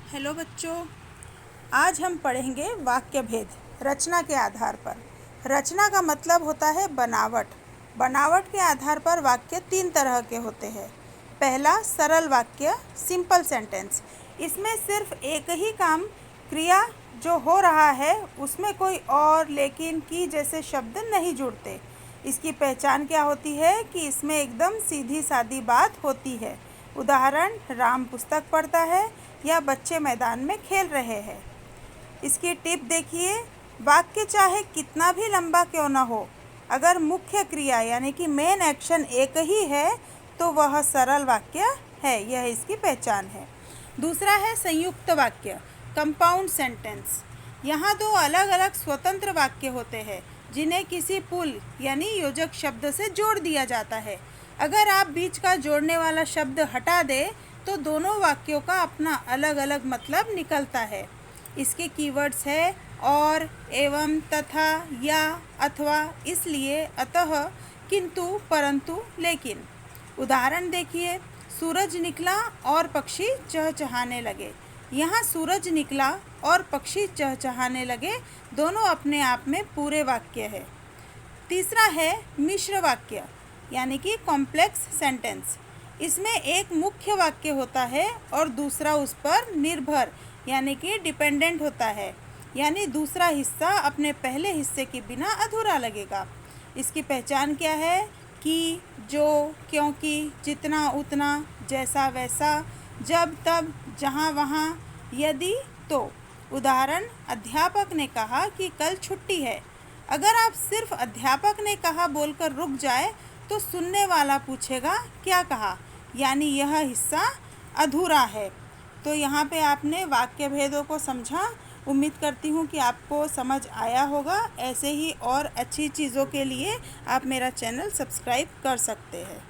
Hello बच्चों, आज हम पढ़ेंगे वाक्य भेद रचना के आधार पर। रचना का मतलब होता है बनावट। बनावट के आधार पर वाक्य तीन तरह के होते हैं। पहला सरल वाक्य, सिंपल सेंटेंस। इसमें सिर्फ एक ही काम, क्रिया जो हो रहा है उसमें कोई और, लेकिन, की जैसे शब्द नहीं जुड़ते। इसकी पहचान क्या होती है कि इसमें एकदम सीधी सादी बात होती है। उदाहरण, राम पुस्तक पढ़ता है या बच्चे मैदान में खेल रहे हैं। इसकी टिप देखिए, वाक्य चाहे कितना भी लंबा क्यों ना हो, अगर मुख्य क्रिया यानी कि मेन एक्शन एक ही है तो वह सरल वाक्य है। यह इसकी पहचान है। दूसरा है संयुक्त वाक्य, कंपाउंड सेंटेंस। यहाँ दो अलग अलग स्वतंत्र वाक्य होते हैं जिन्हें किसी पुल यानी योजक शब्द से जोड़ दिया जाता है। अगर आप बीच का जोड़ने वाला शब्द हटा दें तो दोनों वाक्यों का अपना अलग अलग मतलब निकलता है। इसके कीवर्ड्स है और, एवं, तथा, या, अथवा, इसलिए, अतः, किंतु, परंतु, लेकिन। उदाहरण देखिए, सूरज निकला और पक्षी चहचहाने लगे। यहाँ सूरज निकला और पक्षी चहचहाने लगे दोनों अपने आप में पूरे वाक्य है। तीसरा है मिश्र वाक्य यानी कि कॉम्प्लेक्स सेंटेंस। इसमें एक मुख्य वाक्य होता है और दूसरा उस पर निर्भर यानी कि डिपेंडेंट होता है, यानी दूसरा हिस्सा अपने पहले हिस्से के बिना अधूरा लगेगा। इसकी पहचान क्या है कि, जो, क्योंकि, जितना उतना, जैसा वैसा, जब तब, जहाँ वहाँ, यदि तो। उदाहरण, अध्यापक ने कहा कि कल छुट्टी है। अगर आप सिर्फ अध्यापक ने कहा बोलकर रुक जाए तो सुनने वाला पूछेगा क्या कहा, यानी यह हिस्सा अधूरा है। तो यहाँ पे आपने वाक्य भेदों को समझा। उम्मीद करती हूँ कि आपको समझ आया होगा। ऐसे ही और अच्छी चीज़ों के लिए आप मेरा चैनल सब्सक्राइब कर सकते हैं।